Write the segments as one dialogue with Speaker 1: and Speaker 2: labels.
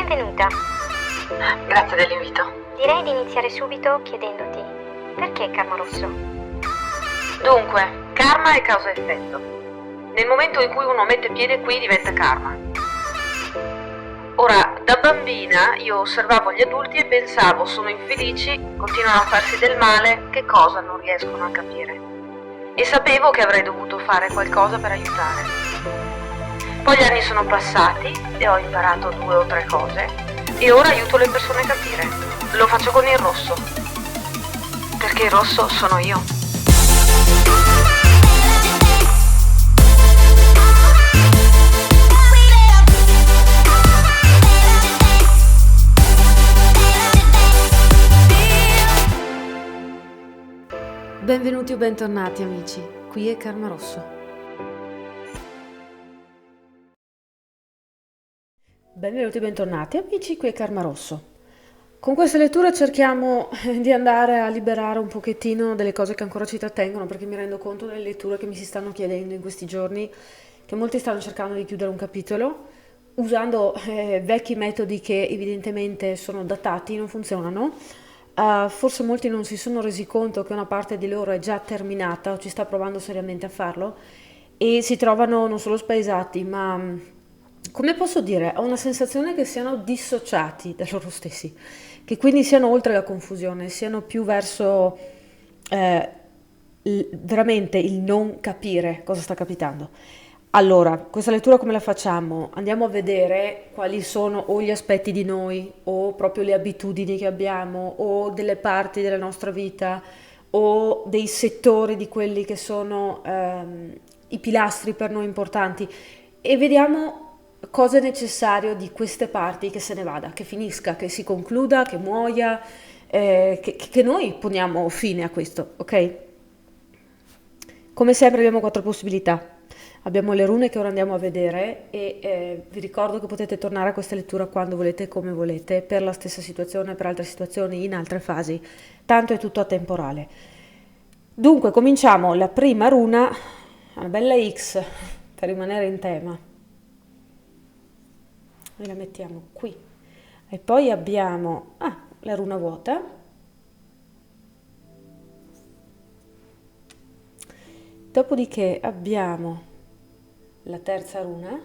Speaker 1: Benvenuta.
Speaker 2: Grazie dell'invito.
Speaker 1: Direi di iniziare subito chiedendoti perché Karma Rosso?
Speaker 2: Dunque, karma è causa-effetto. Nel momento in cui uno mette piede qui diventa karma. Ora, da bambina io osservavo gli adulti e pensavo, sono infelici, continuano a farsi del male, che cosa non riescono a capire. E sapevo che avrei dovuto fare qualcosa per aiutare. Poi gli anni sono passati e ho imparato 2 o 3 cose e ora aiuto le persone a capire. Lo faccio con il rosso, perché il rosso sono io.
Speaker 3: Benvenuti o bentornati amici, qui è Karma Rosso. Benvenuti e bentornati amici, qui è Karma Rosso. Con questa lettura cerchiamo di andare a liberare un pochettino delle cose che ancora ci trattengono, perché mi rendo conto delle letture che mi si stanno chiedendo in questi giorni, che molti stanno cercando di chiudere un capitolo, usando vecchi metodi che evidentemente sono datati, non funzionano. Forse molti non si sono resi conto che una parte di loro è già terminata o ci sta provando seriamente a farlo e si trovano non solo spaesati, ma come posso dire, ho una sensazione che siano dissociati da loro stessi, che quindi siano oltre la confusione, siano più verso veramente il non capire cosa sta capitando. Allora, questa lettura come la facciamo? Andiamo a vedere quali sono o gli aspetti di noi, o proprio le abitudini che abbiamo, o delle parti della nostra vita, o dei settori di quelli che sono i pilastri per noi importanti, e vediamo cosa è necessario di queste parti che se ne vada, che finisca, che si concluda, che muoia, che noi poniamo fine a questo, ok? Come sempre abbiamo 4 possibilità. Abbiamo le rune che ora andiamo a vedere e vi ricordo che potete tornare a questa lettura quando volete e come volete, per la stessa situazione, per altre situazioni, in altre fasi, tanto è tutto atemporale. Dunque cominciamo, la prima runa, una bella X per rimanere in tema, e la mettiamo qui, e poi abbiamo la runa vuota, dopodiché abbiamo la terza runa.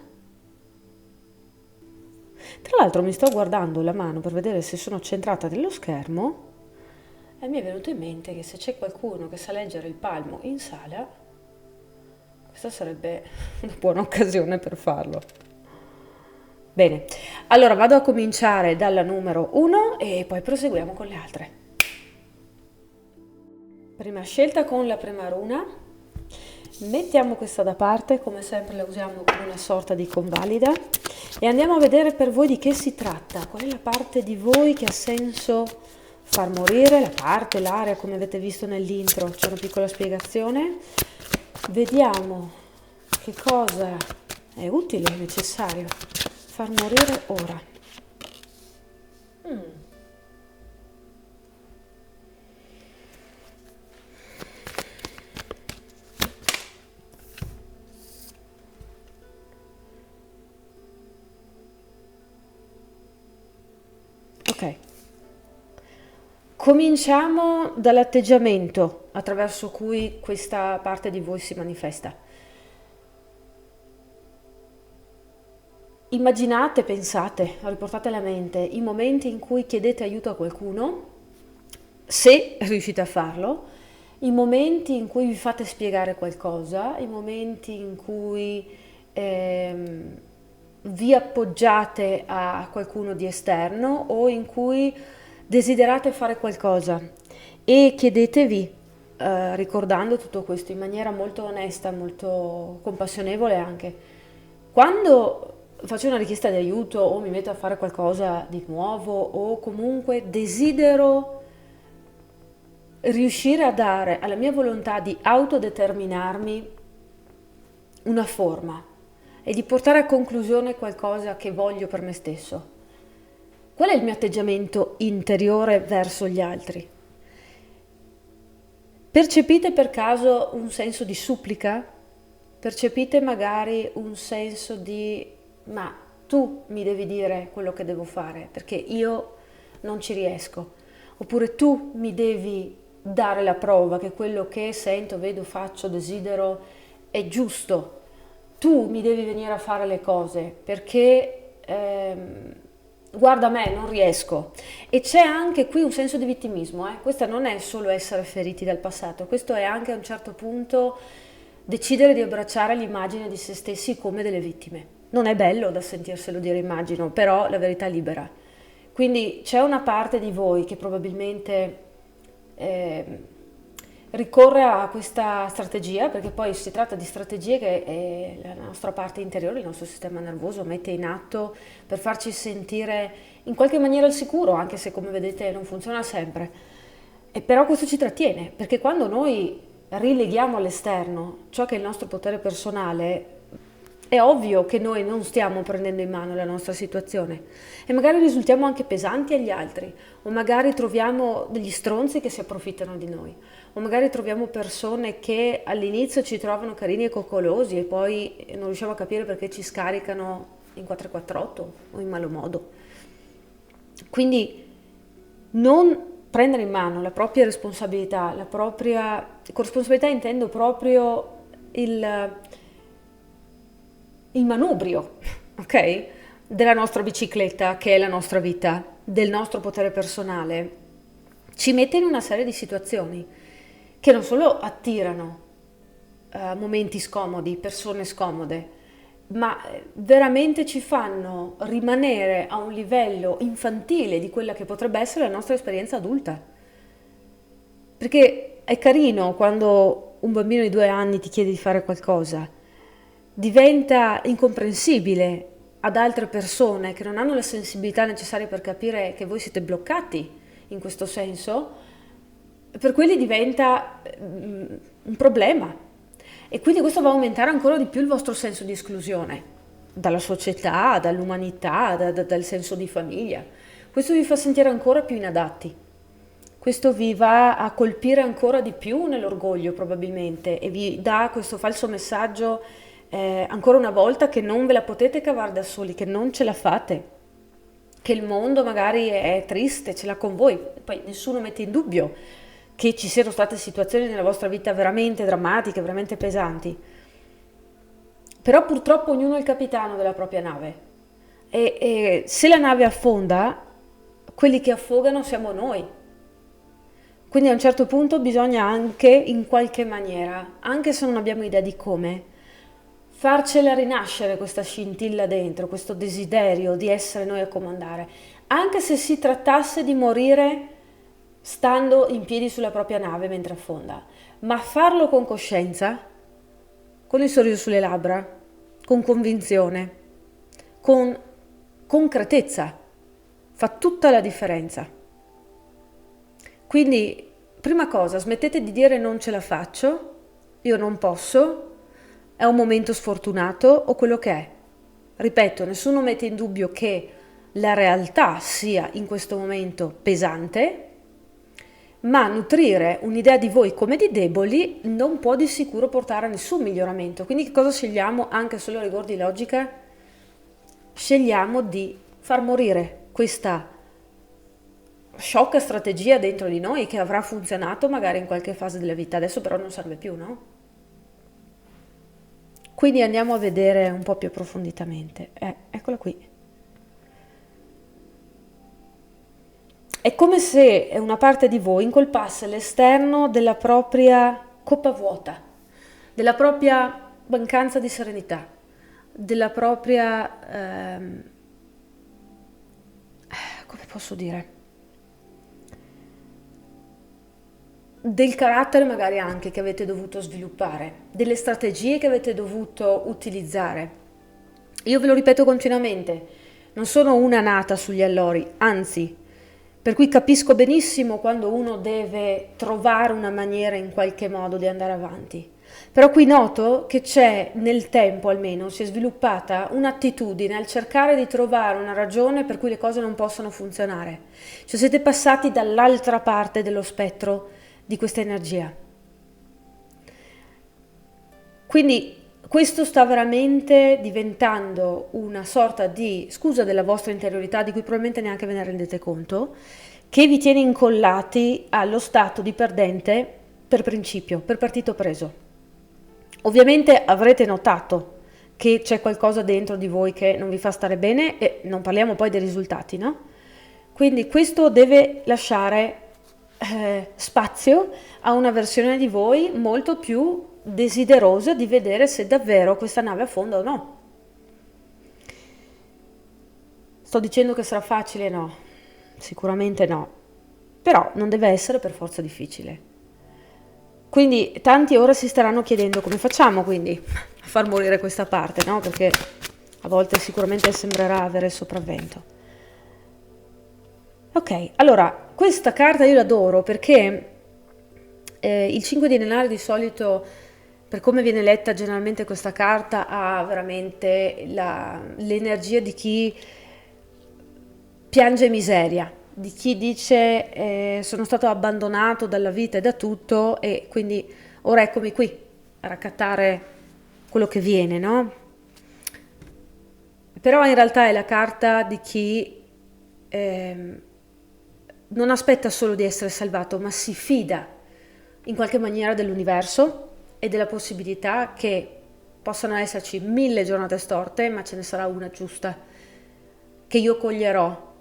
Speaker 3: Tra l'altro mi sto guardando la mano per vedere se sono centrata nello schermo e mi è venuto in mente che se c'è qualcuno che sa leggere il palmo in sala, questa sarebbe una buona occasione per farlo. Bene, allora vado a cominciare dalla numero 1 e poi proseguiamo con le altre. Prima scelta con la prima runa. Mettiamo questa da parte, come sempre la usiamo come una sorta di convalida e andiamo a vedere per voi di che si tratta, qual è la parte di voi che ha senso far morire, la parte, l'area, come avete visto nell'intro, c'è una piccola spiegazione. Vediamo che cosa è utile, necessario far morire ora. Ok, cominciamo dall'atteggiamento attraverso cui questa parte di voi si manifesta. Immaginate, pensate, riportate alla mente i momenti in cui chiedete aiuto a qualcuno, se riuscite a farlo, i momenti in cui vi fate spiegare qualcosa, i momenti in cui vi appoggiate a qualcuno di esterno o in cui desiderate fare qualcosa e chiedetevi, ricordando tutto questo in maniera molto onesta, molto compassionevole anche, quando faccio una richiesta di aiuto o mi metto a fare qualcosa di nuovo o comunque desidero riuscire a dare alla mia volontà di autodeterminarmi una forma e di portare a conclusione qualcosa che voglio per me stesso. Qual è il mio atteggiamento interiore verso gli altri? Percepite per caso un senso di supplica? Percepite magari un senso di ma tu mi devi dire quello che devo fare, perché io non ci riesco. Oppure tu mi devi dare la prova che quello che sento, vedo, faccio, desidero è giusto. Tu mi devi venire a fare le cose perché guarda me, non riesco. E c'è anche qui un senso di vittimismo, eh? Questo non è solo essere feriti dal passato, questo è anche a un certo punto decidere di abbracciare l'immagine di se stessi come delle vittime. Non è bello da sentirselo dire, immagino, però la verità è libera. Quindi c'è una parte di voi che probabilmente ricorre a questa strategia, perché poi si tratta di strategie che la nostra parte interiore, il nostro sistema nervoso mette in atto per farci sentire in qualche maniera al sicuro, anche se come vedete non funziona sempre. E però questo ci trattiene, perché quando noi rileghiamo all'esterno ciò che è il nostro potere personale, è ovvio che noi non stiamo prendendo in mano la nostra situazione e magari risultiamo anche pesanti agli altri, o magari troviamo degli stronzi che si approfittano di noi, o magari troviamo persone che all'inizio ci trovano carini e coccolosi e poi non riusciamo a capire perché ci scaricano in 448 o in malo modo. Quindi non prendere in mano la propria responsabilità, con responsabilità intendo proprio il manubrio, ok? Della nostra bicicletta, che è la nostra vita, del nostro potere personale, ci mette in una serie di situazioni che non solo attirano momenti scomodi, persone scomode, ma veramente ci fanno rimanere a un livello infantile di quella che potrebbe essere la nostra esperienza adulta. Perché è carino quando un bambino di 2 anni ti chiede di fare qualcosa, diventa incomprensibile ad altre persone che non hanno la sensibilità necessaria per capire che voi siete bloccati in questo senso, per quelli diventa un problema. E quindi questo va a aumentare ancora di più il vostro senso di esclusione dalla società, dall'umanità, dal senso di famiglia. Questo vi fa sentire ancora più inadatti. Questo vi va a colpire ancora di più nell'orgoglio probabilmente e vi dà questo falso messaggio ancora una volta che non ve la potete cavare da soli, che non ce la fate, che il mondo magari è triste, ce l'ha con voi. Poi nessuno mette in dubbio che ci siano state situazioni nella vostra vita veramente drammatiche, veramente pesanti. Però purtroppo ognuno è il capitano della propria nave e se la nave affonda, quelli che affogano siamo noi. Quindi a un certo punto bisogna anche, in qualche maniera, anche se non abbiamo idea di come, farcela rinascere questa scintilla dentro, questo desiderio di essere noi a comandare, anche se si trattasse di morire stando in piedi sulla propria nave mentre affonda, ma farlo con coscienza, con il sorriso sulle labbra, con convinzione, con concretezza, fa tutta la differenza. Quindi, prima cosa, smettete di dire non ce la faccio, io non posso, è un momento sfortunato o quello che è. Ripeto, nessuno mette in dubbio che la realtà sia in questo momento pesante, ma nutrire un'idea di voi come di deboli non può di sicuro portare a nessun miglioramento. Quindi che cosa scegliamo, anche solo a rigor di logica? Scegliamo di far morire questa sciocca strategia dentro di noi che avrà funzionato magari in qualche fase della vita, adesso però non serve più, no? Quindi andiamo a vedere un po' più approfonditamente. Eccola qui. È come se una parte di voi incolpasse l'esterno della propria coppa vuota, della propria mancanza di serenità, della propria, come posso dire, del carattere magari anche che avete dovuto sviluppare, delle strategie che avete dovuto utilizzare. Io ve lo ripeto continuamente, non sono una nata sugli allori, anzi, per cui capisco benissimo quando uno deve trovare una maniera in qualche modo di andare avanti. Però qui noto che c'è, nel tempo almeno, si è sviluppata un'attitudine al cercare di trovare una ragione per cui le cose non possono funzionare. Cioè siete passati dall'altra parte dello spettro di questa energia. Quindi questo sta veramente diventando una sorta di scusa della vostra interiorità di cui probabilmente neanche ve ne rendete conto, che vi tiene incollati allo stato di perdente per principio, per partito preso. Ovviamente avrete notato che c'è qualcosa dentro di voi che non vi fa stare bene e non parliamo poi dei risultati, no? Quindi questo deve lasciare spazio a una versione di voi molto più desiderosa di vedere se davvero questa nave affonda o no. Sto dicendo che sarà facile? No, sicuramente no, però non deve essere per forza difficile. Quindi tanti ora si staranno chiedendo come facciamo quindi a far morire questa parte, no? Perché a volte sicuramente sembrerà avere il sopravvento. Ok, allora questa carta io l'adoro perché il 5 di denari di solito, per come viene letta generalmente questa carta, ha veramente l'energia di chi piange miseria, di chi dice sono stato abbandonato dalla vita e da tutto e quindi ora eccomi qui a raccattare quello che viene, no? Però in realtà è la carta di chi non aspetta solo di essere salvato, ma si fida in qualche maniera dell'universo e della possibilità che possano esserci 1000 giornate storte, ma ce ne sarà una giusta, che io coglierò,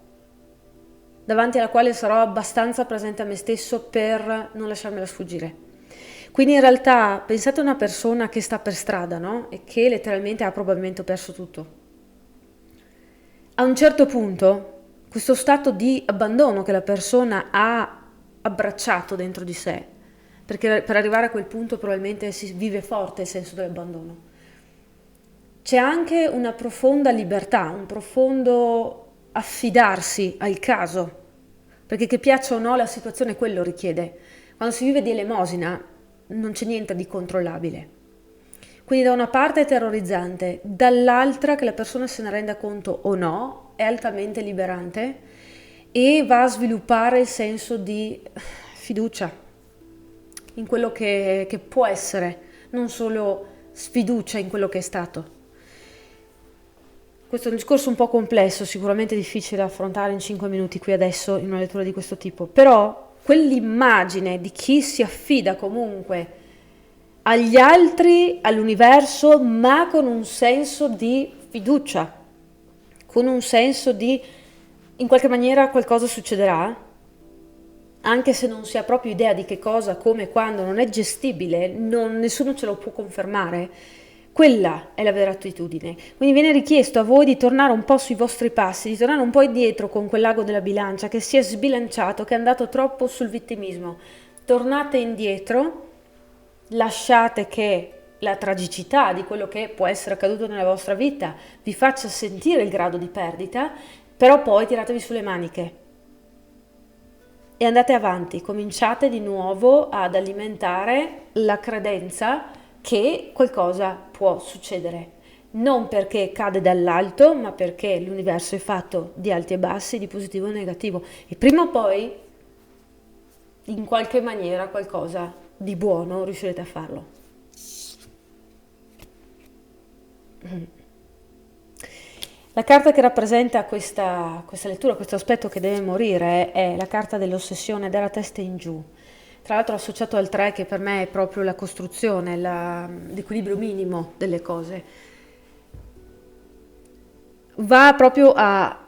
Speaker 3: davanti alla quale sarò abbastanza presente a me stesso per non lasciarmela sfuggire. Quindi in realtà pensate a una persona che sta per strada, no? E che letteralmente ha probabilmente perso tutto. A un certo punto, questo stato di abbandono che la persona ha abbracciato dentro di sé, perché per arrivare a quel punto probabilmente si vive forte il senso dell'abbandono, c'è anche una profonda libertà, un profondo affidarsi al caso, perché che piaccia o no la situazione quello richiede. Quando si vive di elemosina non c'è niente di controllabile. Quindi da una parte è terrorizzante, dall'altra che la persona se ne renda conto o no, è altamente liberante e va a sviluppare il senso di fiducia in quello che può essere, non solo sfiducia in quello che è stato. Questo è un discorso un po' complesso, sicuramente difficile da affrontare in 5 minuti qui adesso in una lettura di questo tipo, però quell'immagine di chi si affida comunque agli altri, all'universo, ma con un senso di fiducia, con un senso di in qualche maniera qualcosa succederà, anche se non si ha proprio idea di che cosa, come, quando, non è gestibile, nessuno ce lo può confermare. Quella è la vera attitudine. Quindi viene richiesto a voi di tornare un po' sui vostri passi, di tornare un po' indietro con quell'ago della bilancia che si è sbilanciato, che è andato troppo sul vittimismo. Tornate indietro, lasciate che la tragicità di quello che può essere accaduto nella vostra vita vi faccia sentire il grado di perdita, però poi tiratevi sulle maniche e andate avanti, cominciate di nuovo ad alimentare la credenza che qualcosa può succedere, non perché cade dall'alto, ma perché l'universo è fatto di alti e bassi, di positivo e negativo, e prima o poi, in qualche maniera, qualcosa di buono riuscirete a farlo. La carta che rappresenta questa lettura, questo aspetto che deve morire, è la carta dell'ossessione, della testa in giù. Tra l'altro associato al 3, che per me è proprio la costruzione, l'equilibrio minimo delle cose. Va proprio a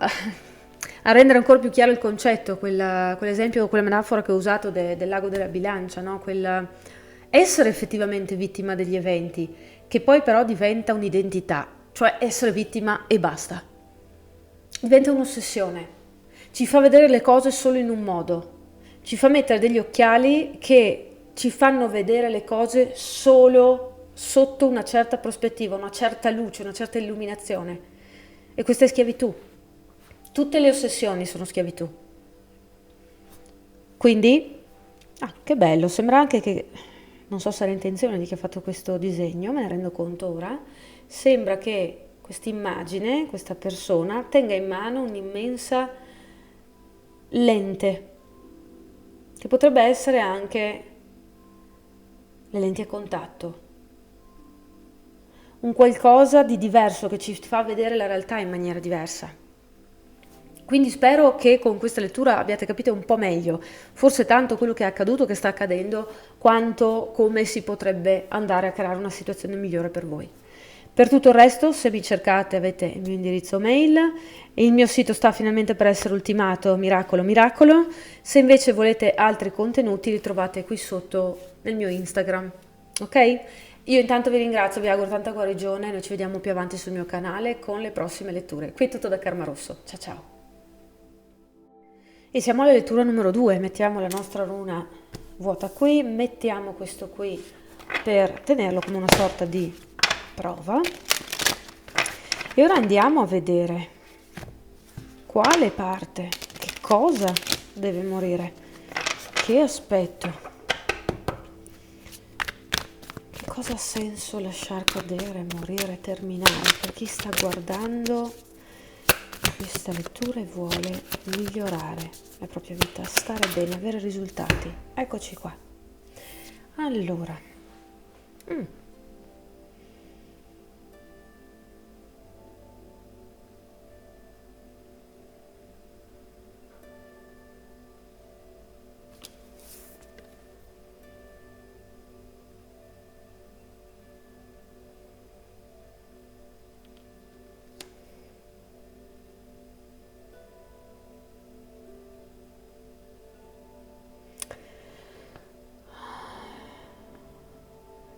Speaker 3: rendere ancora più chiaro il concetto, quell'esempio, quella metafora che ho usato del lago della bilancia, no? Essere effettivamente vittima degli eventi, che poi però diventa un'identità, cioè essere vittima e basta. Diventa un'ossessione, ci fa vedere le cose solo in un modo, ci fa mettere degli occhiali che ci fanno vedere le cose solo sotto una certa prospettiva, una certa luce, una certa illuminazione. E questa è schiavitù. Tutte le ossessioni sono schiavitù. Quindi, che bello, sembra anche che, non so se era intenzione di chi ha fatto questo disegno, me ne rendo conto ora, sembra che questa immagine, questa persona, tenga in mano un'immensa lente, che potrebbe essere anche le lenti a contatto, un qualcosa di diverso che ci fa vedere la realtà in maniera diversa. Quindi spero che con questa lettura abbiate capito un po' meglio, forse tanto quello che è accaduto, che sta accadendo, quanto come si potrebbe andare a creare una situazione migliore per voi. Per tutto il resto, se mi cercate avete il mio indirizzo mail, il mio sito sta finalmente per essere ultimato, Miracolo Miracolo. Se invece volete altri contenuti li trovate qui sotto nel mio Instagram, ok? Io intanto vi ringrazio, vi auguro tanta guarigione, noi ci vediamo più avanti sul mio canale con le prossime letture. Qui è tutto da Karma Rosso, ciao ciao! E siamo alla lettura numero 2, mettiamo la nostra runa vuota qui, mettiamo questo qui per tenerlo come una sorta di prova. E ora andiamo a vedere quale parte, che cosa deve morire, che aspetto, che cosa ha senso lasciar cadere, morire, terminare, per chi sta guardando questa lettura e vuole migliorare la propria vita, stare bene, avere risultati. Eccoci qua. Allora,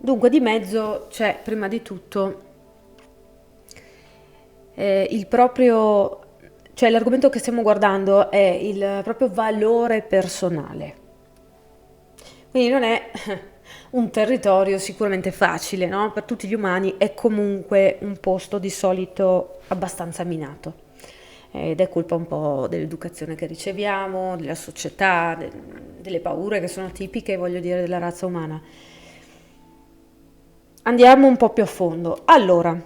Speaker 3: dunque di mezzo c'è prima di tutto il proprio, cioè l'argomento che stiamo guardando è il proprio valore personale. Quindi non è un territorio sicuramente facile, no? Per tutti gli umani è comunque un posto di solito abbastanza minato. Ed è colpa un po' dell'educazione che riceviamo, della società, delle paure che sono tipiche, voglio dire, della razza umana. Andiamo un po' più a fondo. Allora,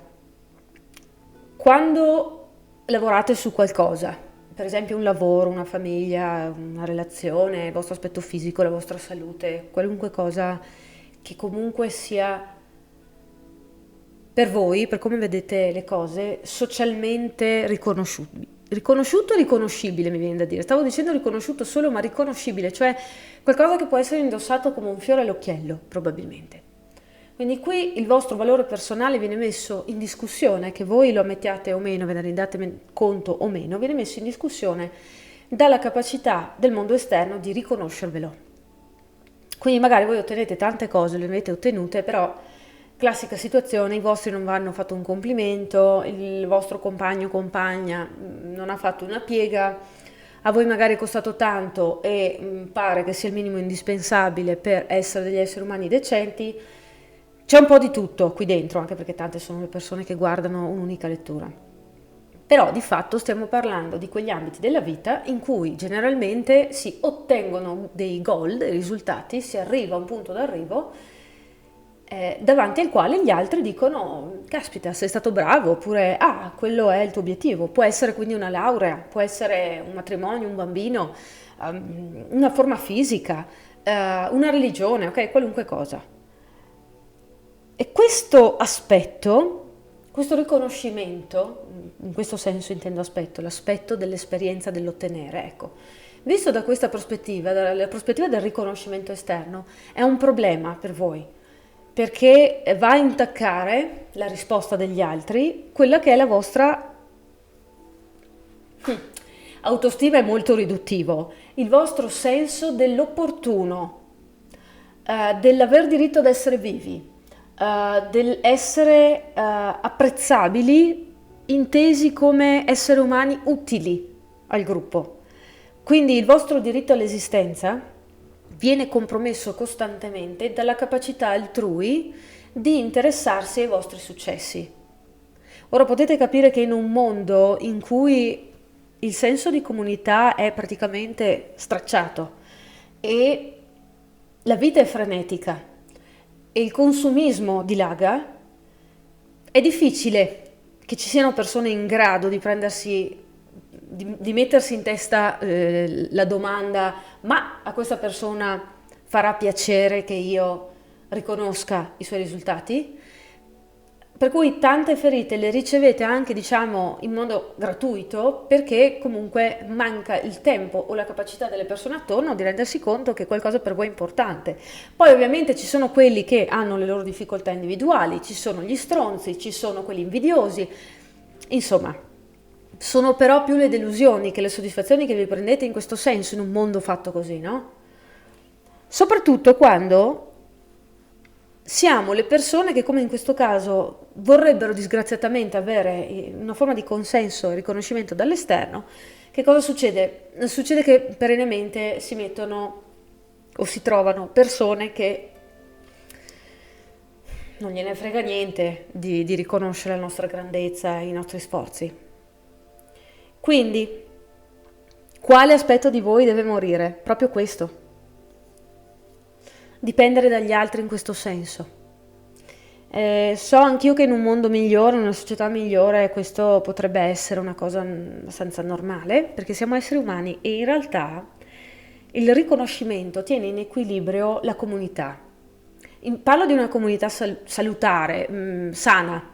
Speaker 3: quando lavorate su qualcosa, per esempio un lavoro, una famiglia, una relazione, il vostro aspetto fisico, la vostra salute, qualunque cosa che comunque sia per voi, per come vedete le cose, socialmente riconosciuto e riconoscibile, mi viene da dire. Stavo dicendo riconosciuto solo, ma riconoscibile, cioè qualcosa che può essere indossato come un fiore all'occhiello, probabilmente. Quindi qui il vostro valore personale viene messo in discussione, che voi lo ammettiate o meno, ve ne rendate conto o meno, viene messo in discussione dalla capacità del mondo esterno di riconoscervelo. Quindi magari voi ottenete tante cose, le avete ottenute, però classica situazione, i vostri non vanno fatto un complimento, il vostro compagno o compagna non ha fatto una piega, a voi magari è costato tanto e pare che sia il minimo indispensabile per essere degli esseri umani decenti. C'è un po' di tutto qui dentro, anche perché tante sono le persone che guardano un'unica lettura. Però di fatto stiamo parlando di quegli ambiti della vita in cui generalmente si ottengono dei goal, dei risultati, si arriva a un punto d'arrivo davanti al quale gli altri dicono caspita, sei stato bravo, oppure quello è il tuo obiettivo. Può essere quindi una laurea, può essere un matrimonio, un bambino, una forma fisica, una religione, ok, qualunque cosa. E questo aspetto, questo riconoscimento, in questo senso intendo aspetto, l'aspetto dell'esperienza dell'ottenere, ecco, visto da questa prospettiva, dalla prospettiva del riconoscimento esterno, è un problema per voi, perché va a intaccare la risposta degli altri, quella che è la vostra autostima è molto riduttivo, il vostro senso dell'opportuno, dell'aver diritto ad essere vivi, dell'essere apprezzabili, intesi come esseri umani utili al gruppo. Quindi il vostro diritto all'esistenza viene compromesso costantemente dalla capacità altrui di interessarsi ai vostri successi. Ora potete capire che in un mondo in cui il senso di comunità è praticamente stracciato e la vita è frenetica e il consumismo dilaga, è difficile che ci siano persone in grado di di mettersi in testa la domanda: ma a questa persona farà piacere che io riconosca i suoi risultati? Per cui tante ferite le ricevete anche, diciamo, in modo gratuito, perché comunque manca il tempo o la capacità delle persone attorno di rendersi conto che qualcosa per voi è importante. Poi ovviamente ci sono quelli che hanno le loro difficoltà individuali, ci sono gli stronzi, ci sono quelli invidiosi, insomma, sono però più le delusioni che le soddisfazioni che vi prendete in questo senso, in un mondo fatto così, no? Soprattutto quando siamo le persone che, come in questo caso, vorrebbero disgraziatamente avere una forma di consenso e riconoscimento dall'esterno. Che cosa succede? Succede che perennemente si mettono o si trovano persone che non gliene frega niente di riconoscere la nostra grandezza e i nostri sforzi. Quindi, quale aspetto di voi deve morire? Proprio questo. Dipendere dagli altri in questo senso. So anch'io che in un mondo migliore, in una società migliore, questo potrebbe essere una cosa abbastanza normale, perché siamo esseri umani e in realtà il riconoscimento tiene in equilibrio la comunità. Parlo di una comunità salutare, sana.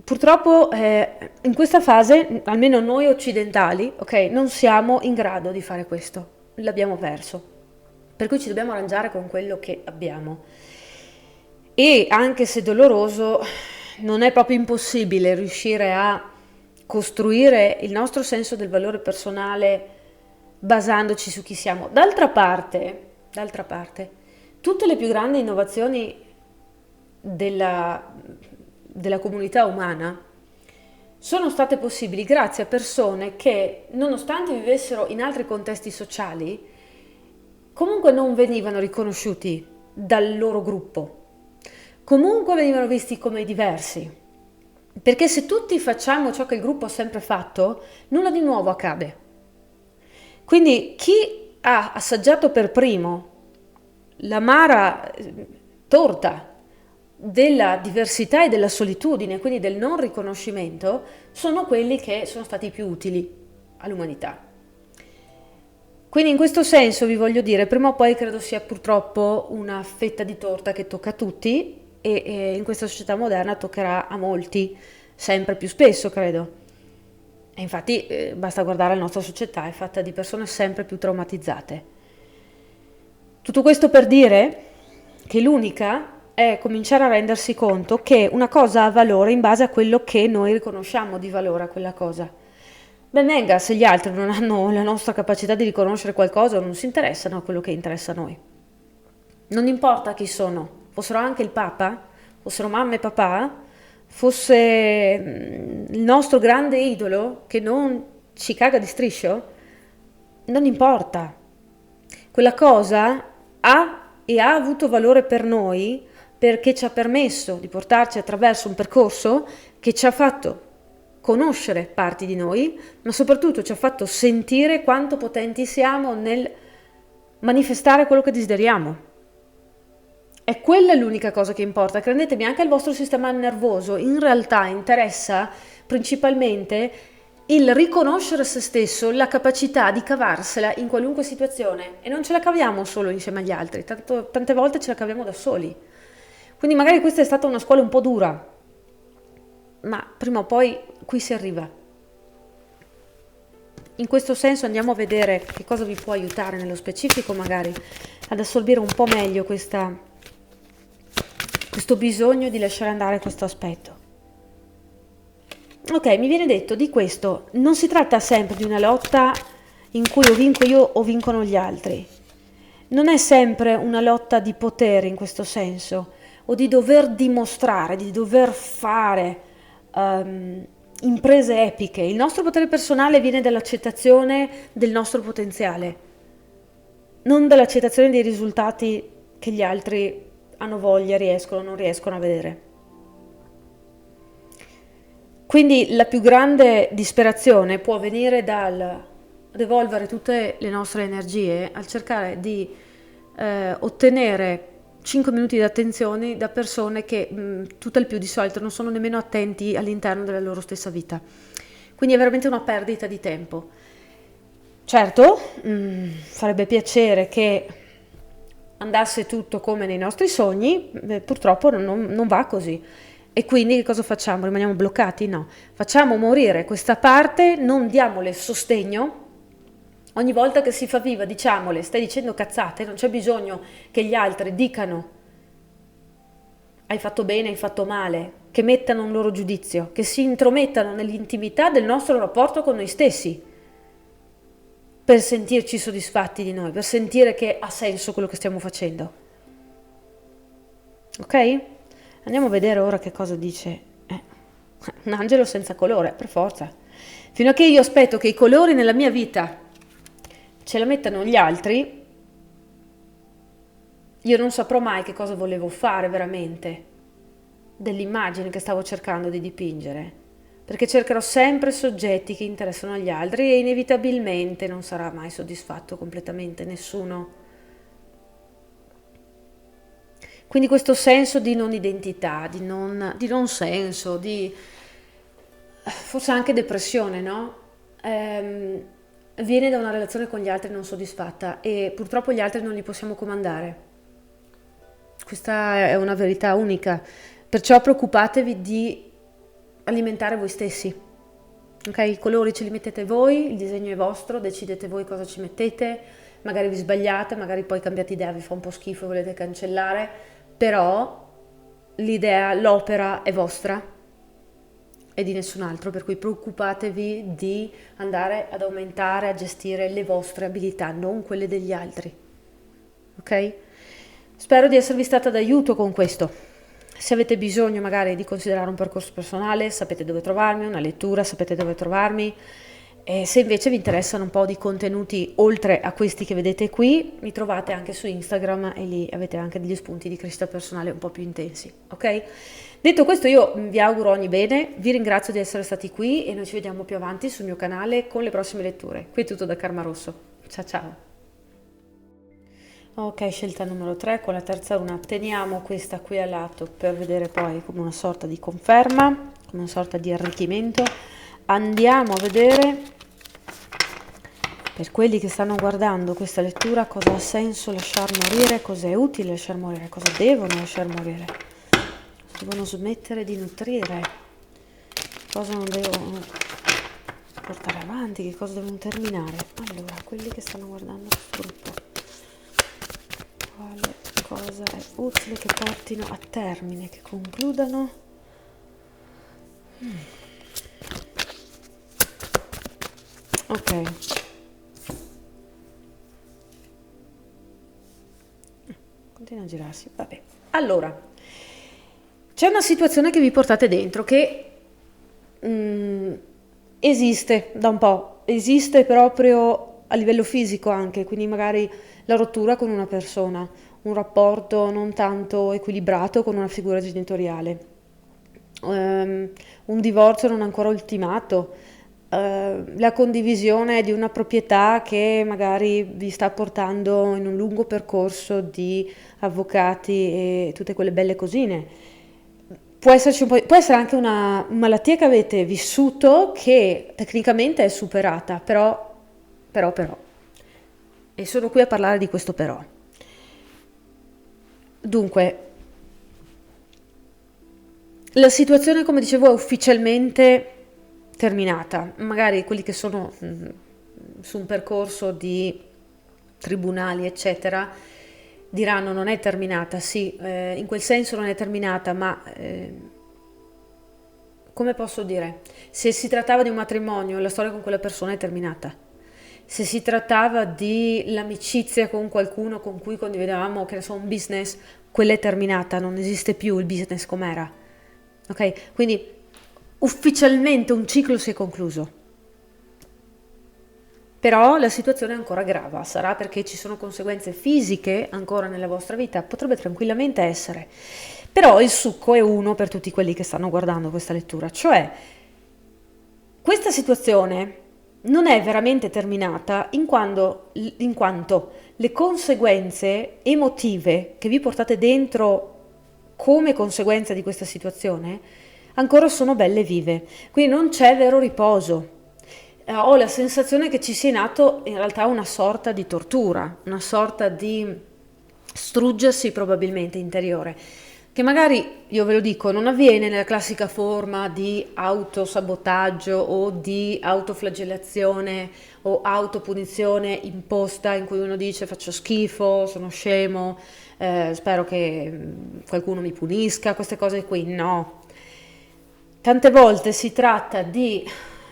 Speaker 3: Purtroppo in questa fase, almeno noi occidentali, ok, non siamo in grado di fare questo, l'abbiamo perso. Per cui ci dobbiamo arrangiare con quello che abbiamo. E anche se doloroso, non è proprio impossibile riuscire a costruire il nostro senso del valore personale basandoci su chi siamo. D'altra parte, tutte le più grandi innovazioni della comunità umana sono state possibili grazie a persone che, nonostante vivessero in altri contesti sociali, comunque non venivano riconosciuti dal loro gruppo, comunque venivano visti come diversi, perché se tutti facciamo ciò che il gruppo ha sempre fatto, nulla di nuovo accade. Quindi chi ha assaggiato per primo l'amara torta della diversità e della solitudine, quindi del non riconoscimento, sono quelli che sono stati più utili all'umanità. Quindi in questo senso vi voglio dire, prima o poi credo sia purtroppo una fetta di torta che tocca a tutti e in questa società moderna toccherà a molti, sempre più spesso credo. E infatti basta guardare la nostra società, è fatta di persone sempre più traumatizzate. Tutto questo per dire che l'unica è cominciare a rendersi conto che una cosa ha valore in base a quello che noi riconosciamo di valore a quella cosa. Ben venga se gli altri non hanno la nostra capacità di riconoscere qualcosa o non si interessano a quello che interessa a noi. Non importa chi sono, fossero anche il Papa, fossero mamma e papà, fosse il nostro grande idolo che non ci caga di striscio, non importa. Quella cosa ha avuto valore per noi perché ci ha permesso di portarci attraverso un percorso che ci ha fatto conoscere parti di noi, ma soprattutto ci ha fatto sentire quanto potenti siamo nel manifestare quello che desideriamo. È quella l'unica cosa che importa. Credetemi, anche il vostro sistema nervoso in realtà interessa principalmente il riconoscere se stesso, la capacità di cavarsela in qualunque situazione, e non ce la caviamo solo insieme agli altri, tante volte ce la caviamo da soli. Quindi magari questa è stata una scuola un po' dura, ma prima o poi qui si arriva. In questo senso andiamo a vedere che cosa vi può aiutare nello specifico magari ad assorbire un po' meglio questo bisogno di lasciare andare questo aspetto. Ok, mi viene detto di questo, non si tratta sempre di una lotta in cui o vinco io o vincono gli altri. Non è sempre una lotta di potere in questo senso, o di dover dimostrare, di dover fare imprese epiche. Il nostro potere personale viene dall'accettazione del nostro potenziale, non dall'accettazione dei risultati che gli altri hanno voglia, riescono o non riescono a vedere. Quindi la più grande disperazione può venire dal devolvere tutte le nostre energie al cercare di ottenere 5 minuti di attenzione da persone che tutt'al più di solito non sono nemmeno attenti all'interno della loro stessa vita. Quindi è veramente una perdita di tempo. Certo, farebbe piacere che andasse tutto come nei nostri sogni, purtroppo non va così. E quindi che cosa facciamo? Rimaniamo bloccati? No, facciamo morire questa parte, non diamole sostegno. Ogni volta che si fa viva, diciamole, stai dicendo cazzate, non c'è bisogno che gli altri dicano hai fatto bene, hai fatto male, che mettano un loro giudizio, che si intromettano nell'intimità del nostro rapporto con noi stessi, per sentirci soddisfatti di noi, per sentire che ha senso quello che stiamo facendo. Ok? Andiamo a vedere ora che cosa dice. Un angelo senza colore, per forza. Fino a che io aspetto che i colori nella mia vita ce la mettano gli altri, io non saprò mai che cosa volevo fare veramente dell'immagine che stavo cercando di dipingere, perché cercherò sempre soggetti che interessano agli altri e inevitabilmente non sarà mai soddisfatto completamente nessuno. Quindi questo senso di non identità, di non senso, di forse anche depressione, no? Viene da una relazione con gli altri non soddisfatta e purtroppo gli altri non li possiamo comandare. Questa è una verità unica, perciò preoccupatevi di alimentare voi stessi. Ok, i colori ce li mettete voi, il disegno è vostro, decidete voi cosa ci mettete, magari vi sbagliate, magari poi cambiate idea, vi fa un po' schifo e volete cancellare, però l'idea, l'opera è vostra e di nessun altro, per cui preoccupatevi di andare ad aumentare, a gestire le vostre abilità, non quelle degli altri. Ok? Spero di esservi stata d'aiuto con questo. Se avete bisogno magari di considerare un percorso personale, sapete dove trovarmi, una lettura, sapete dove trovarmi. E se invece vi interessano un po' di contenuti oltre a questi che vedete qui, mi trovate anche su Instagram e lì avete anche degli spunti di crescita personale un po' più intensi, ok? Detto questo, io vi auguro ogni bene, vi ringrazio di essere stati qui e noi ci vediamo più avanti sul mio canale con le prossime letture. Qui è tutto da Karma Rosso. Ciao ciao! Ok, scelta numero 3, con la terza runa teniamo questa qui a lato per vedere poi come una sorta di conferma, come una sorta di arricchimento. Andiamo a vedere, per quelli che stanno guardando questa lettura, cosa ha senso lasciar morire, cosa è utile lasciar morire, cosa devono lasciar morire, cosa devono smettere di nutrire, cosa non devono portare avanti, che cosa devono terminare. Allora, quelli che stanno guardando questo gruppo, quale cosa è utile che portino a termine, che concludano? Ok. Continua a girarsi, vabbè. Allora, c'è una situazione che vi portate dentro che esiste da un po', esiste proprio a livello fisico anche, quindi magari la rottura con una persona, un rapporto non tanto equilibrato con una figura genitoriale, un divorzio non ancora ultimato, la condivisione di una proprietà che magari vi sta portando in un lungo percorso di avvocati e tutte quelle belle cosine. Può essere anche una malattia che avete vissuto che tecnicamente è superata, però. E sono qui a parlare di questo però. Dunque, la situazione, come dicevo, è ufficialmente terminata. Magari quelli che sono su un percorso di tribunali, eccetera, diranno non è terminata. Sì, in quel senso non è terminata, ma come posso dire? Se si trattava di un matrimonio, la storia con quella persona è terminata. Se si trattava di l'amicizia con qualcuno con cui condividevamo, che ne so, un business, quella è terminata, non esiste più il business com'era. Ok? Quindi ufficialmente un ciclo si è concluso. Però la situazione è ancora grave, sarà perché ci sono conseguenze fisiche ancora nella vostra vita, potrebbe tranquillamente essere. Però il succo è uno per tutti quelli che stanno guardando questa lettura, cioè questa situazione non è veramente terminata in quanto le conseguenze emotive che vi portate dentro come conseguenza di questa situazione ancora sono belle vive, quindi non c'è vero riposo. Ho la sensazione che ci sia in atto in realtà una sorta di tortura, una sorta di struggersi probabilmente interiore. che magari, io ve lo dico, non avviene nella classica forma di autosabotaggio o di autoflagellazione o autopunizione imposta in cui uno dice faccio schifo, sono scemo, spero che qualcuno mi punisca, queste cose qui, no. Tante volte si tratta di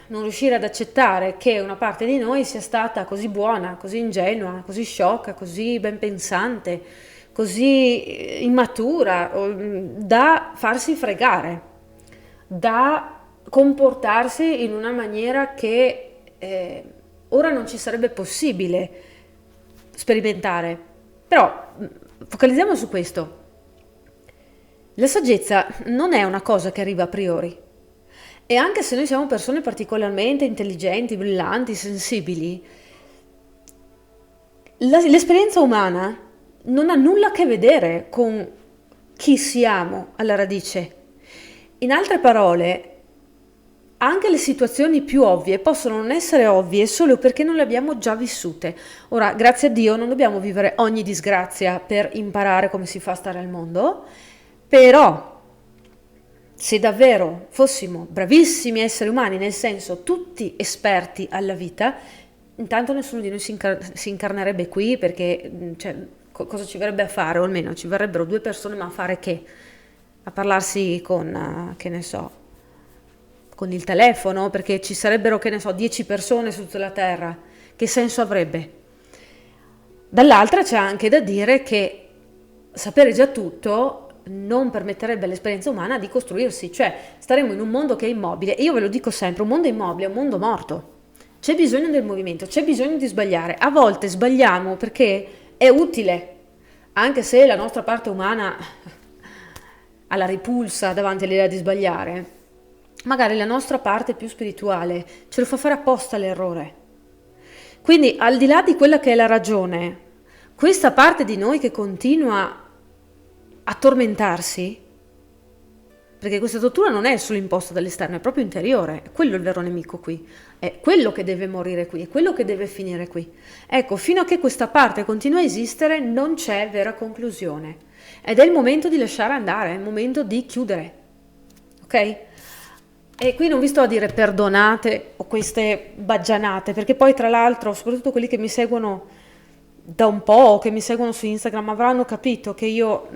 Speaker 3: non riuscire ad accettare che una parte di noi sia stata così buona, così ingenua, così sciocca, così ben pensante, così immatura, da farsi fregare, da comportarsi in una maniera che ora non ci sarebbe possibile sperimentare. Però focalizziamo su questo. La saggezza non è una cosa che arriva a priori. E anche se noi siamo persone particolarmente intelligenti, brillanti, sensibili, l'esperienza umana non ha nulla a che vedere con chi siamo alla radice. In altre parole, anche le situazioni più ovvie possono non essere ovvie solo perché non le abbiamo già vissute. Ora, grazie a Dio, non dobbiamo vivere ogni disgrazia per imparare come si fa a stare al mondo, però se davvero fossimo bravissimi esseri umani, nel senso tutti esperti alla vita, intanto nessuno di noi si incarnerebbe qui, perché cioè, cosa ci verrebbe a fare? O almeno ci verrebbero 2 persone, ma a fare che? A parlarsi con, che ne so, con il telefono, perché ci sarebbero, che ne so, 10 persone su tutta la Terra. Che senso avrebbe? Dall'altra c'è anche da dire che sapere già tutto non permetterebbe all'esperienza umana di costruirsi, cioè staremo in un mondo che è immobile, e io ve lo dico sempre, un mondo immobile è un mondo morto. C'è bisogno del movimento, c'è bisogno di sbagliare. A volte sbagliamo perché è utile, anche se la nostra parte umana ha la ripulsa davanti all'idea di sbagliare. Magari la nostra parte più spirituale ce lo fa fare apposta l'errore. Quindi, al di là di quella che è la ragione, questa parte di noi che continua a tormentarsi, perché questa tortura non è solo imposta dall'esterno, è proprio interiore, è quello il vero nemico qui, è quello che deve morire qui, è quello che deve finire qui. Ecco, fino a che questa parte continua a esistere non c'è vera conclusione, ed è il momento di lasciare andare, è il momento di chiudere, ok? E qui non vi sto a dire perdonate o queste baggianate, perché poi tra l'altro, soprattutto quelli che mi seguono da un po', che mi seguono su Instagram, avranno capito che io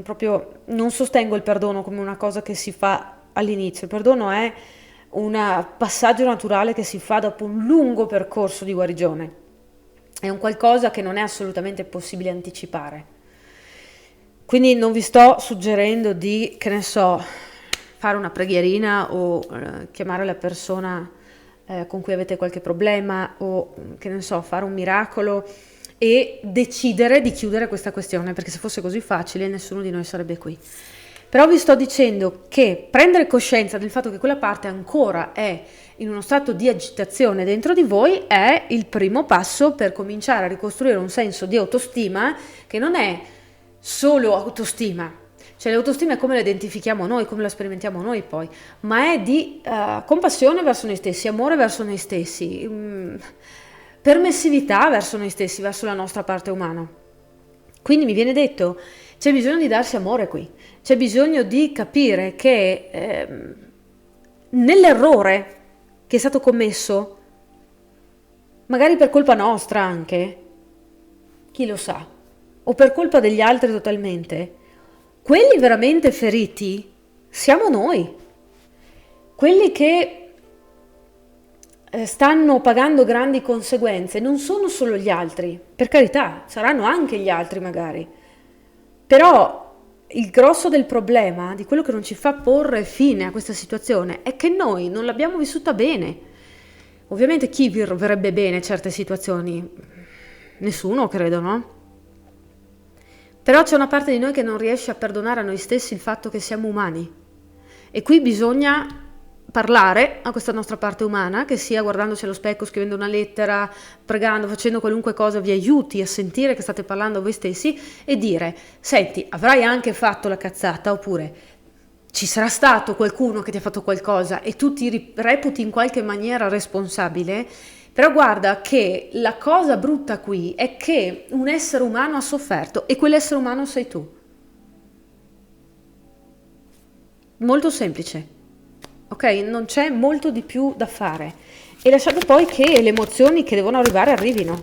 Speaker 3: proprio non sostengo il perdono come una cosa che si fa all'inizio. Il perdono è un passaggio naturale che si fa dopo un lungo percorso di guarigione. È un qualcosa che non è assolutamente possibile anticipare. Quindi non vi sto suggerendo di, che ne so, fare una preghierina o chiamare la persona con cui avete qualche problema o, che ne so, fare un miracolo e decidere di chiudere questa questione, perché se fosse così facile nessuno di noi sarebbe qui. Però vi sto dicendo che prendere coscienza del fatto che quella parte ancora è in uno stato di agitazione dentro di voi è il primo passo per cominciare a ricostruire un senso di autostima che non è solo autostima, cioè l'autostima è come la identifichiamo noi, come la sperimentiamo noi poi, ma è di compassione verso noi stessi, amore verso noi stessi, permissività verso noi stessi, verso la nostra parte umana. Quindi mi viene detto, c'è bisogno di darsi amore qui, c'è bisogno di capire che nell'errore che è stato commesso, magari per colpa nostra anche, chi lo sa, o per colpa degli altri totalmente, quelli veramente feriti siamo noi, quelli che stanno pagando grandi conseguenze non sono solo gli altri, per carità, saranno anche gli altri magari, però il grosso del problema, di quello che non ci fa porre fine a questa situazione, è che noi non l'abbiamo vissuta bene. Ovviamente chi verrebbe bene certe situazioni? Nessuno, credo, no? Però c'è una parte di noi che non riesce a perdonare a noi stessi il fatto che siamo umani, e qui bisogna parlare a questa nostra parte umana, che sia guardandoci allo specchio, scrivendo una lettera, pregando, facendo qualunque cosa vi aiuti a sentire che state parlando a voi stessi, e dire: senti, avrai anche fatto la cazzata, oppure ci sarà stato qualcuno che ti ha fatto qualcosa e tu ti reputi in qualche maniera responsabile, però guarda che la cosa brutta qui è che un essere umano ha sofferto e quell'essere umano sei tu. molto semplice, ok? Non c'è molto di più da fare e lasciate poi che le emozioni che devono arrivare arrivino.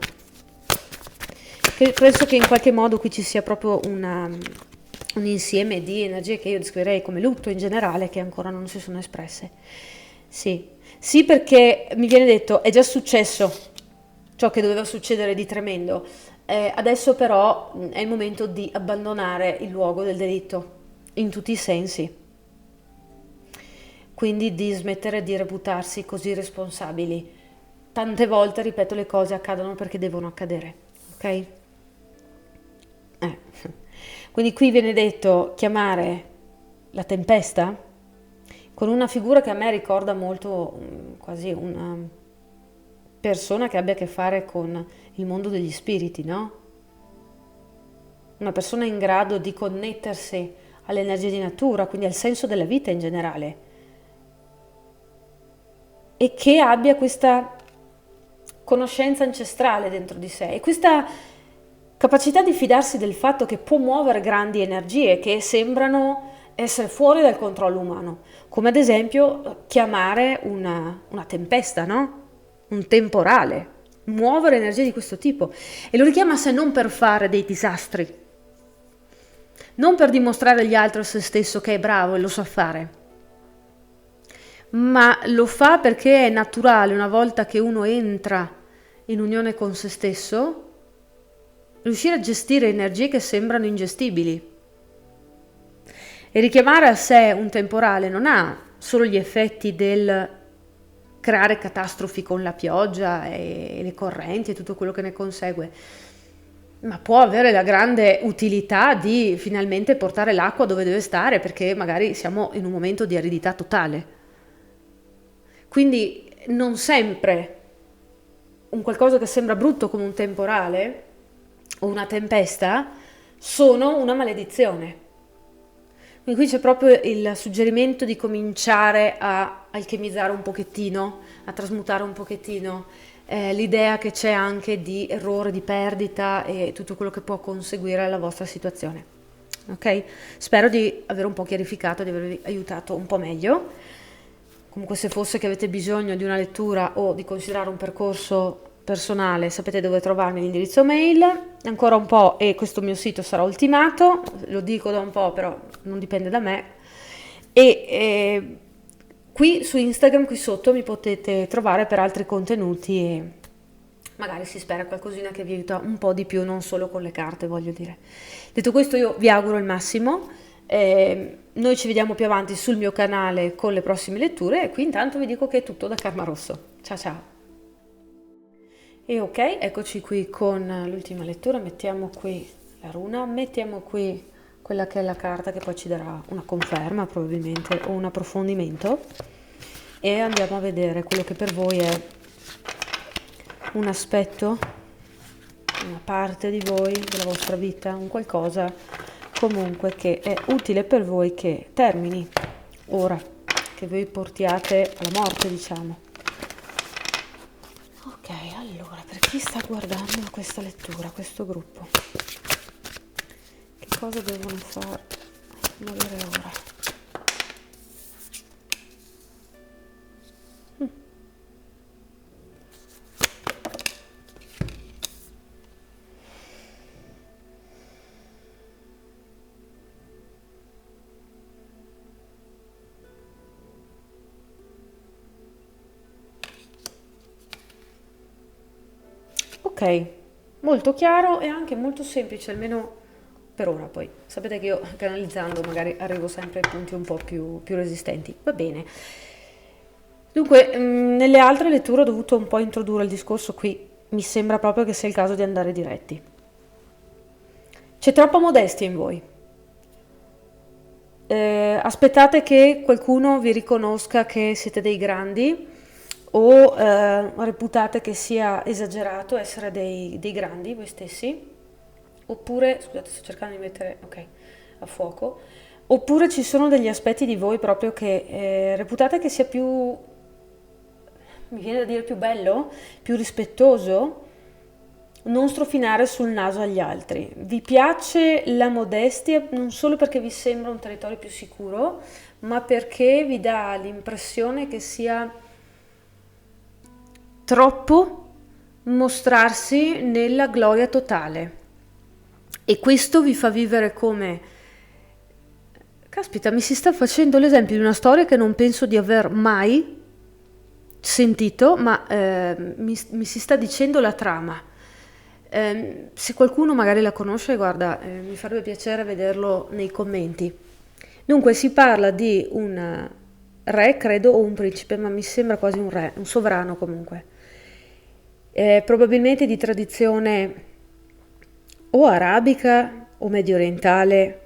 Speaker 3: Penso che in qualche modo qui ci sia proprio un insieme di energie che io descriverei come lutto in generale, che ancora non si sono espresse. Sì, sì, perché mi viene detto è già successo ciò che doveva succedere di tremendo. Adesso però è il momento di abbandonare il luogo del delitto, in tutti i sensi. Quindi di smettere di reputarsi così responsabili. Tante volte, ripeto, le cose accadono perché devono accadere, ok? Quindi qui viene detto chiamare la tempesta con una figura che a me ricorda molto quasi una persona che abbia a che fare con il mondo degli spiriti, no? Una persona in grado di connettersi alle energie di natura, quindi al senso della vita in generale, e che abbia questa conoscenza ancestrale dentro di sé e questa capacità di fidarsi del fatto che può muovere grandi energie che sembrano essere fuori dal controllo umano, come ad esempio chiamare una tempesta, no? Un temporale, muovere energie di questo tipo. E lo richiama a sé non per fare dei disastri, non per dimostrare agli altri a se stesso che è bravo e lo sa fare, ma lo fa perché è naturale una volta che uno entra in unione con se stesso, riuscire a gestire energie che sembrano ingestibili. E richiamare a sé un temporale non ha solo gli effetti del creare catastrofi con la pioggia e le correnti e tutto quello che ne consegue, ma può avere la grande utilità di finalmente portare l'acqua dove deve stare, perché magari siamo in un momento di aridità totale. Quindi non sempre un qualcosa che sembra brutto come un temporale o una tempesta sono una maledizione. Quindi qui c'è proprio il suggerimento di cominciare a alchemizzare un pochettino, a trasmutare un pochettino l'idea che c'è anche di errore, di perdita e tutto quello che può conseguire alla vostra situazione. Ok? Spero di aver un po' chiarificato, di avervi aiutato un po' meglio. Comunque, se fosse che avete bisogno di una lettura o di considerare un percorso personale, sapete dove trovarmi, l'indirizzo mail. Ancora un po' e questo mio sito sarà ultimato, lo dico da un po', però non dipende da me. E qui su Instagram, qui sotto, mi potete trovare per altri contenuti e magari si spera qualcosina che vi aiuta un po' di più, non solo con le carte, voglio dire. Detto questo, io vi auguro il massimo. Noi ci vediamo più avanti sul mio canale con le prossime letture e qui intanto vi dico che è tutto da Karma Rosso. Ciao ciao! E ok, eccoci qui con l'ultima lettura, mettiamo qui la runa, mettiamo qui quella che è la carta che poi ci darà una conferma probabilmente o un approfondimento e andiamo a vedere quello che per voi è un aspetto, una parte di voi, della vostra vita, un qualcosa comunque che è utile per voi che termini ora, che voi portiate alla morte, diciamo. Ok, allora, per chi sta guardando questa lettura, questo gruppo, che cosa devono far muovere ora? Ok, molto chiaro e anche molto semplice, almeno per ora. Poi sapete che io canalizzando magari arrivo sempre ai punti un po' più resistenti. Va bene. Dunque, nelle altre letture ho dovuto un po' introdurre il discorso, qui mi sembra proprio che sia il caso di andare diretti. C'è troppa modestia in voi. Aspettate che qualcuno vi riconosca che siete dei grandi o reputate che sia esagerato essere dei grandi voi stessi, oppure, scusate, sto cercando di mettere, ok, a fuoco, oppure ci sono degli aspetti di voi proprio che reputate che sia più, mi viene da dire più bello, più rispettoso, non strofinare sul naso agli altri. Vi piace la modestia non solo perché vi sembra un territorio più sicuro, ma perché vi dà l'impressione che sia troppo mostrarsi nella gloria totale. E questo vi fa vivere come... Caspita, mi si sta facendo l'esempio di una storia che non penso di aver mai sentito, ma mi si sta dicendo la trama. Se qualcuno magari la conosce, guarda, mi farebbe piacere vederlo nei commenti. Dunque, si parla di un re, credo, o un principe, ma mi sembra quasi un re, un sovrano comunque. Probabilmente di tradizione o arabica o medio orientale,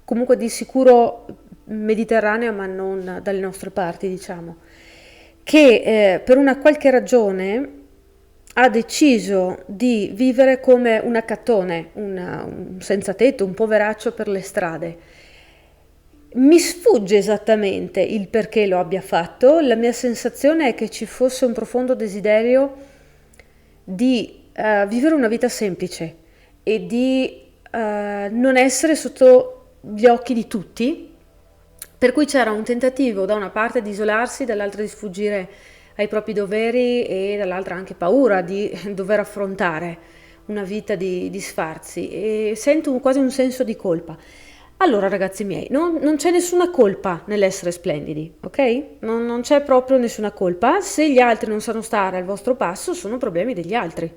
Speaker 3: comunque di sicuro mediterranea, ma non dalle nostre parti, diciamo, che per una qualche ragione ha deciso di vivere come un accattone, un senza tetto, un poveraccio per le strade. Mi sfugge esattamente il perché lo abbia fatto, la mia sensazione è che ci fosse un profondo desiderio di vivere una vita semplice e di non essere sotto gli occhi di tutti, per cui c'era un tentativo da una parte di isolarsi, dall'altra di sfuggire ai propri doveri e dall'altra anche paura di dover affrontare una vita di sfarzi, e sento quasi un senso di colpa. Allora ragazzi miei, non c'è nessuna colpa nell'essere splendidi, ok? Non c'è proprio nessuna colpa. Se gli altri non sanno stare al vostro passo, sono problemi degli altri.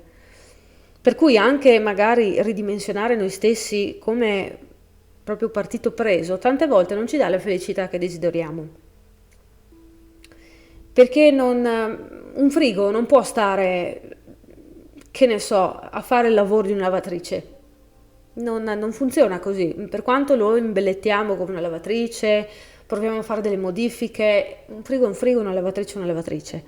Speaker 3: Per cui anche magari ridimensionare noi stessi come proprio partito preso, tante volte non ci dà la felicità che desideriamo. Perché un frigo non può stare, che ne so, a fare il lavoro di una lavatrice. Non funziona così, per quanto lo imbellettiamo come una lavatrice, proviamo a fare delle modifiche, un frigo è un frigo, una lavatrice è una lavatrice.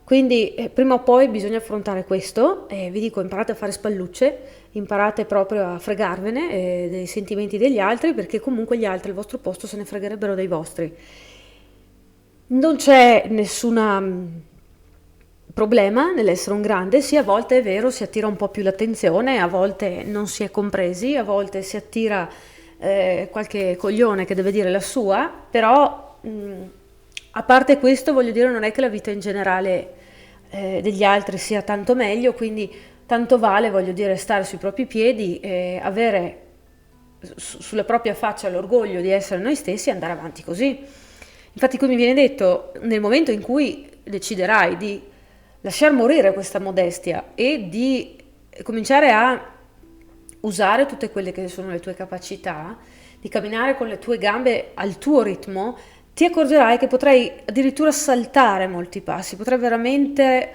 Speaker 3: Quindi prima o poi bisogna affrontare questo, e vi dico, imparate a fare spallucce, imparate proprio a fregarvene dei sentimenti degli altri, perché comunque gli altri al vostro posto se ne fregherebbero dei vostri. Non c'è nessun problema nell'essere un grande, sì, a volte è vero, si attira un po' più l'attenzione, a volte non si è compresi, a volte si attira qualche coglione che deve dire la sua, però a parte questo voglio dire, non è che la vita in generale degli altri sia tanto meglio, quindi tanto vale, voglio dire, stare sui propri piedi, avere sulla propria faccia l'orgoglio di essere noi stessi e andare avanti così. Infatti qui mi viene detto, nel momento in cui deciderai di lasciar morire questa modestia e di cominciare a usare tutte quelle che sono le tue capacità, di camminare con le tue gambe al tuo ritmo, ti accorgerai che potrai addirittura saltare molti passi, potrai veramente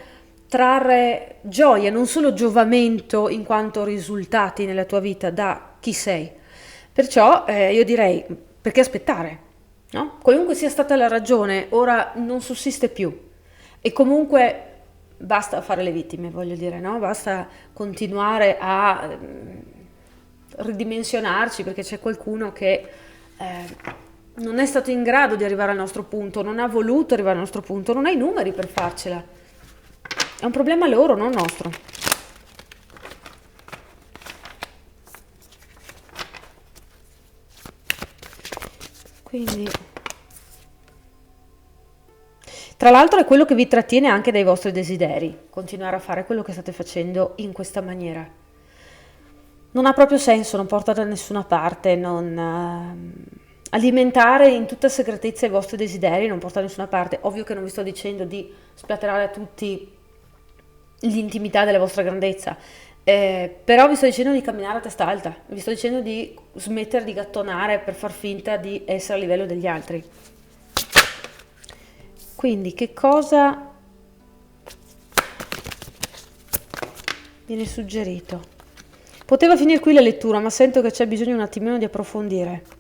Speaker 3: trarre gioia, non solo giovamento in quanto risultati nella tua vita da chi sei. Perciò io direi, perché aspettare? No? Qualunque sia stata la ragione, ora non sussiste più. E comunque basta fare le vittime, voglio dire, no? Basta continuare a ridimensionarci perché c'è qualcuno che non è stato in grado di arrivare al nostro punto, non ha voluto arrivare al nostro punto, non ha i numeri per farcela. È un problema loro, non nostro. Quindi, tra l'altro è quello che vi trattiene anche dai vostri desideri, continuare a fare quello che state facendo in questa maniera. Non ha proprio senso, non porta da nessuna parte, alimentare in tutta segretezza i vostri desideri non porta da nessuna parte. Ovvio che non vi sto dicendo di splatterare a tutti l'intimità della vostra grandezza, però vi sto dicendo di camminare a testa alta, vi sto dicendo di smettere di gattonare per far finta di essere a livello degli altri. Quindi che cosa viene suggerito? Poteva finire qui la lettura, ma sento che c'è bisogno un attimino di approfondire.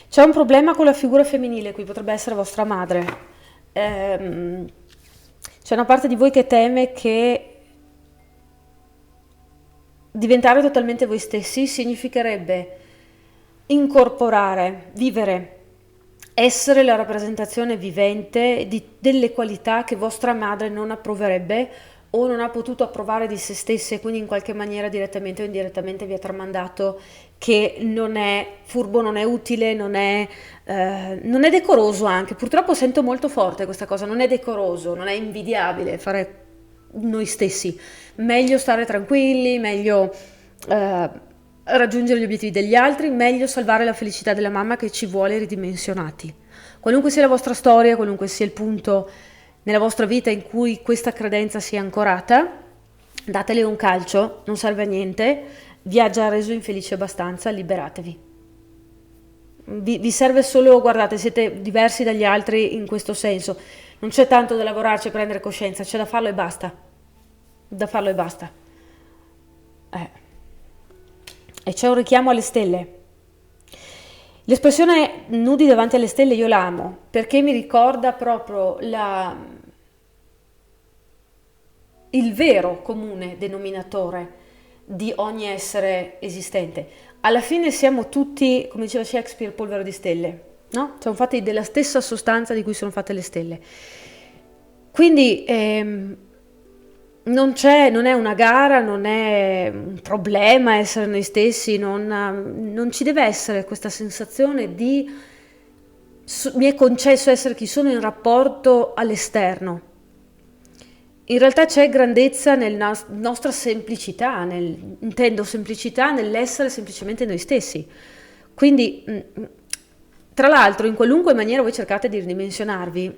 Speaker 3: C'è un problema con la figura femminile qui, potrebbe essere vostra madre. C'è una parte di voi che teme che diventare totalmente voi stessi significherebbe incorporare, vivere essere la rappresentazione vivente delle qualità che vostra madre non approverebbe o non ha potuto approvare di se stessa e quindi in qualche maniera direttamente o indirettamente vi ha tramandato che non è furbo, non è utile, non è decoroso anche. Purtroppo sento molto forte questa cosa, non è decoroso, non è invidiabile fare noi stessi. Meglio stare tranquilli, meglio raggiungere gli obiettivi degli altri, meglio salvare la felicità della mamma che ci vuole ridimensionati. Qualunque sia la vostra storia, qualunque sia il punto nella vostra vita in cui questa credenza sia ancorata, datele un calcio, non serve a niente, vi ha già reso infelici abbastanza, liberatevi. Vi serve solo, guardate, siete diversi dagli altri in questo senso, non c'è tanto da lavorarci e prendere coscienza, c'è da farlo e basta. Da farlo e basta. E c'è un richiamo alle stelle. L'espressione nudi davanti alle stelle io la amo perché mi ricorda proprio il vero comune denominatore di ogni essere esistente. Alla fine siamo tutti, come diceva Shakespeare, polvere di stelle, no? Siamo fatti della stessa sostanza di cui sono fatte le stelle. Quindi non è una gara, non è un problema essere noi stessi, non ci deve essere questa sensazione di mi è concesso essere chi sono in rapporto all'esterno. In realtà c'è grandezza nella nostra semplicità, intendo semplicità nell'essere semplicemente noi stessi. Quindi, tra l'altro, in qualunque maniera voi cercate di ridimensionarvi,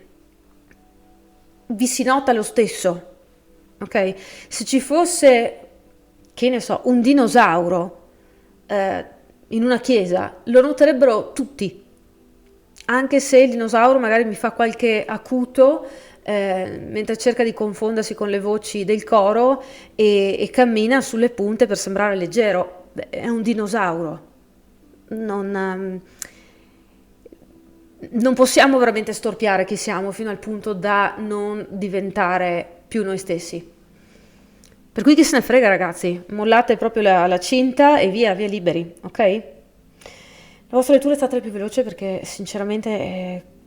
Speaker 3: vi si nota lo stesso. Ok? Se ci fosse, che ne so, un dinosauro in una chiesa, lo noterebbero tutti, anche se il dinosauro magari mi fa qualche acuto mentre cerca di confondersi con le voci del coro e cammina sulle punte per sembrare leggero. Beh, è un dinosauro. Non possiamo veramente storpiare chi siamo fino al punto da non diventare più noi stessi. Per cui chi se ne frega, ragazzi, mollate proprio la cinta e via liberi, ok? La vostra lettura è stata la più veloce perché sinceramente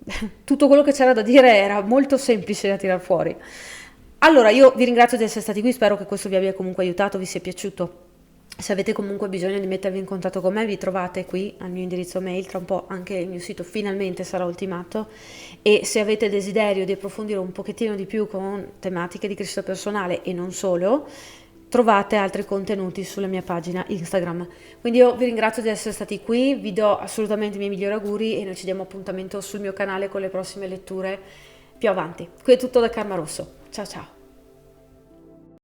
Speaker 3: tutto quello che c'era da dire era molto semplice da tirar fuori. Allora, io vi ringrazio di essere stati qui, spero che questo vi abbia comunque aiutato, vi sia piaciuto. Se avete comunque bisogno di mettervi in contatto con me, vi trovate qui al mio indirizzo mail, tra un po' anche il mio sito finalmente sarà ultimato, e se avete desiderio di approfondire un pochettino di più con tematiche di crescita personale e non solo, trovate altri contenuti sulla mia pagina Instagram. Quindi io vi ringrazio di essere stati qui, vi do assolutamente i miei migliori auguri e noi ci diamo appuntamento sul mio canale con le prossime letture più avanti. Qui è tutto da Karma Rosso. Ciao ciao!